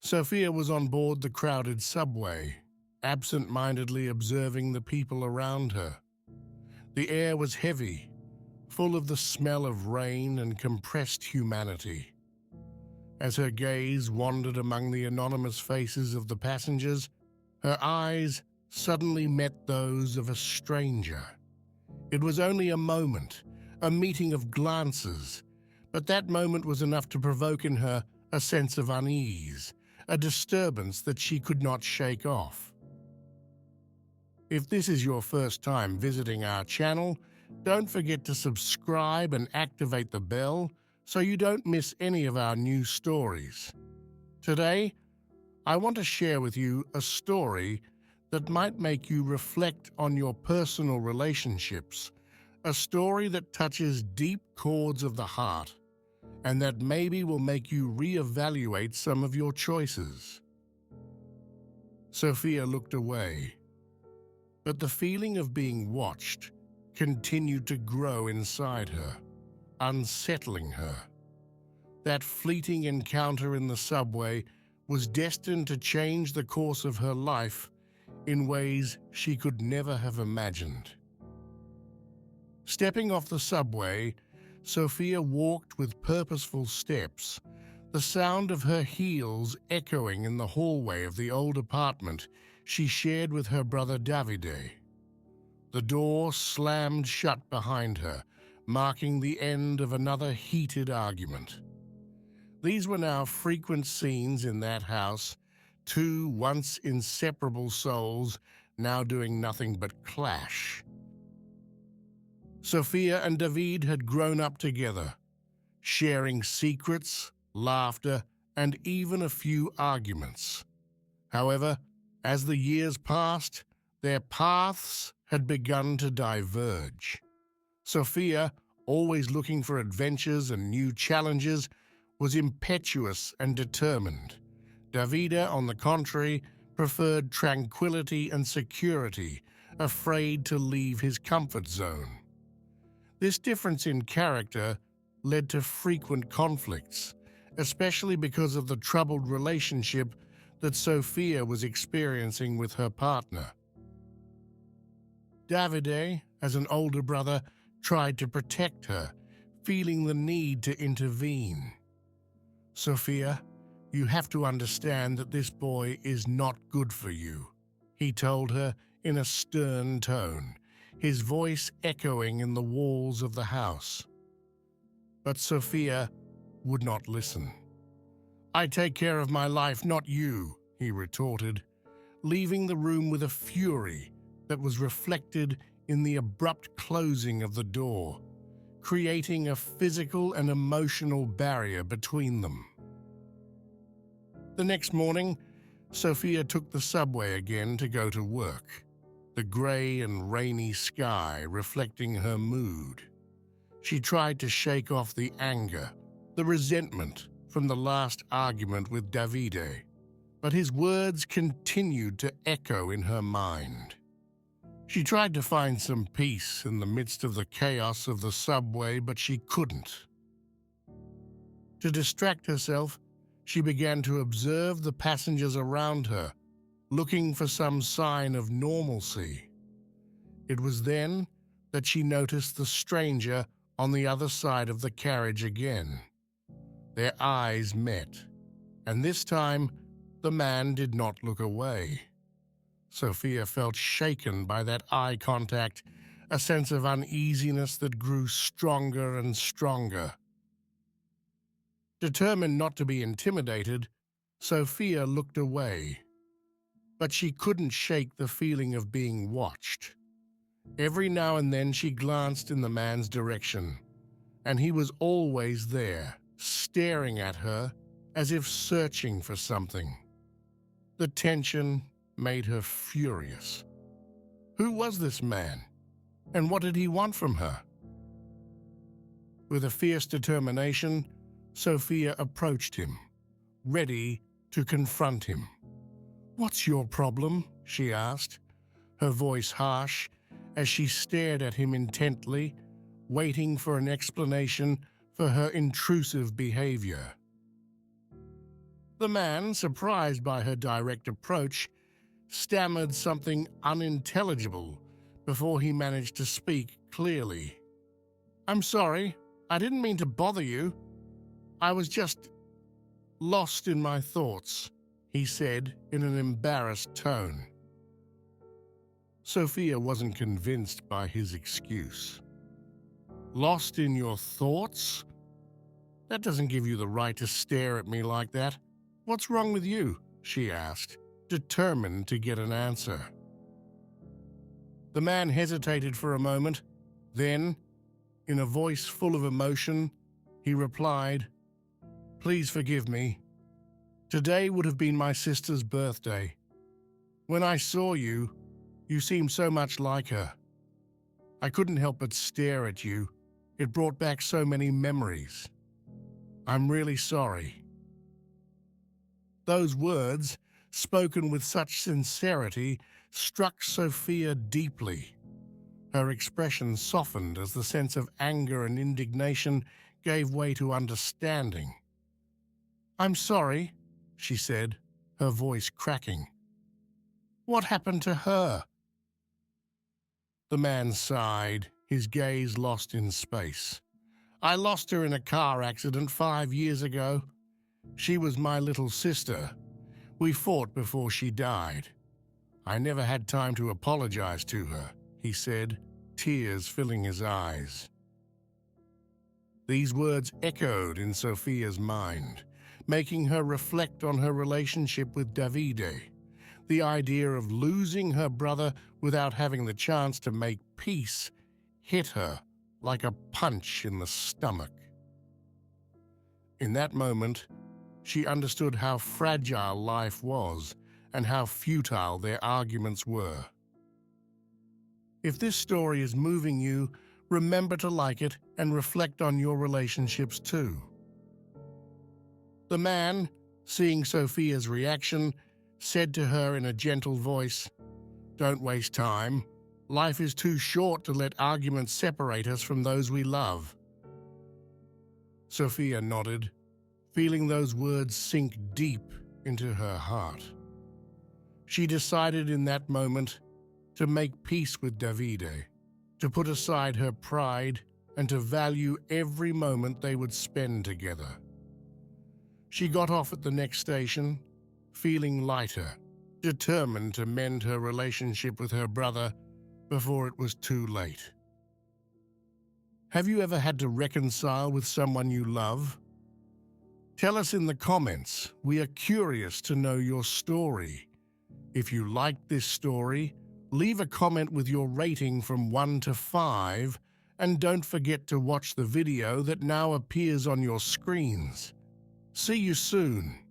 Sophia was on board the crowded subway, absent-mindedly observing the people around her. The air was heavy, full of the smell of rain and compressed humanity. As her gaze wandered among the anonymous faces of the passengers, her eyes suddenly met those of a stranger. It was only a moment, a meeting of glances, but that moment was enough to provoke in her a sense of unease, a disturbance that she could not shake off. If this is your first time visiting our channel, don't forget to subscribe and activate the bell so you don't miss any of our new stories. Today, I want to share with you a story that might make you reflect on your personal relationships, a story that touches deep chords of the heart, and that maybe will make you reevaluate some of your choices. Sophia looked away, but the feeling of being watched continued to grow inside her, unsettling her. That fleeting encounter in the subway was destined to change the course of her life in ways she could never have imagined. Stepping off the subway, Sophia walked with purposeful steps, the sound of her heels echoing in the hallway of the old apartment she shared with her brother Davide. The door slammed shut behind her, marking the end of another heated argument. These were now frequent scenes in that house, two once inseparable souls now doing nothing but clash. Sophia and David had grown up together, sharing secrets, laughter, and even a few arguments. However, as the years passed, their paths had begun to diverge. Sophia, always looking for adventures and new challenges, was impetuous and determined. Davide, on the contrary, preferred tranquility and security, afraid to leave his comfort zone. This difference in character led to frequent conflicts, especially because of the troubled relationship that Sophia was experiencing with her partner. Davide, as an older brother, tried to protect her, feeling the need to intervene. "Sophia, you have to understand that this boy is not good for you," he told her in a stern tone, his voice echoing in the walls of the house. But Sophia would not listen. "I take care of my life, not you," he retorted, leaving the room with a fury that was reflected in the abrupt closing of the door, creating a physical and emotional barrier between them. The next morning, Sophia took the subway again to go to work, the gray and rainy sky reflecting her mood. She tried to shake off the anger, the resentment from the last argument with Davide, but his words continued to echo in her mind. She tried to find some peace in the midst of the chaos of the subway, but she couldn't. To distract herself, she began to observe the passengers around her, looking for some sign of normalcy. It was then that she noticed the stranger on the other side of the carriage again. Their eyes met, and this time the man did not look away. Sophia felt shaken by that eye contact, a sense of uneasiness that grew stronger and stronger. Determined not to be intimidated, Sophia looked away. But she couldn't shake the feeling of being watched. Every now and then she glanced in the man's direction, and he was always there, staring at her as if searching for something. The tension made her furious. Who was this man, and what did he want from her? With a fierce determination, Sophia approached him, ready to confront him. "What's your problem?" she asked, her voice harsh as she stared at him intently, waiting for an explanation for her intrusive behavior. The man, surprised by her direct approach, stammered something unintelligible before he managed to speak clearly. "I'm sorry, I didn't mean to bother you. I was just lost in my thoughts," he said in an embarrassed tone. Sophia wasn't convinced by his excuse. "Lost in your thoughts? That doesn't give you the right to stare at me like that. What's wrong with you?" she asked, determined to get an answer. The man hesitated for a moment. Then, in a voice full of emotion, he replied, "Please forgive me. Today would have been my sister's birthday. When I saw you, you seemed so much like her. I couldn't help but stare at you. It brought back so many memories. I'm really sorry." Those words, spoken with such sincerity, struck Sophia deeply. Her expression softened as the sense of anger and indignation gave way to understanding. "I'm sorry," she said, her voice cracking. "What happened to her?" The man sighed, his gaze lost in space. "I lost her in a car accident 5 years ago. She was my little sister. We fought before she died. I never had time to apologize to her," he said, tears filling his eyes. These words echoed in Sophia's mind, making her reflect on her relationship with Davide. The idea of losing her brother without having the chance to make peace hit her like a punch in the stomach. In that moment, she understood how fragile life was and how futile their arguments were. If this story is moving you, remember to like it and reflect on your relationships too. The man, seeing Sophia's reaction, said to her in a gentle voice, "Don't waste time. Life is too short to let arguments separate us from those we love." Sophia nodded, feeling those words sink deep into her heart. She decided in that moment to make peace with Davide, to put aside her pride and to value every moment they would spend together. She got off at the next station, feeling lighter, determined to mend her relationship with her brother before it was too late. Have you ever had to reconcile with someone you love? Tell us in the comments. We are curious to know your story. If you liked this story, leave a comment with your rating from 1 to 5, and don't forget to watch the video that now appears on your screens. See you soon.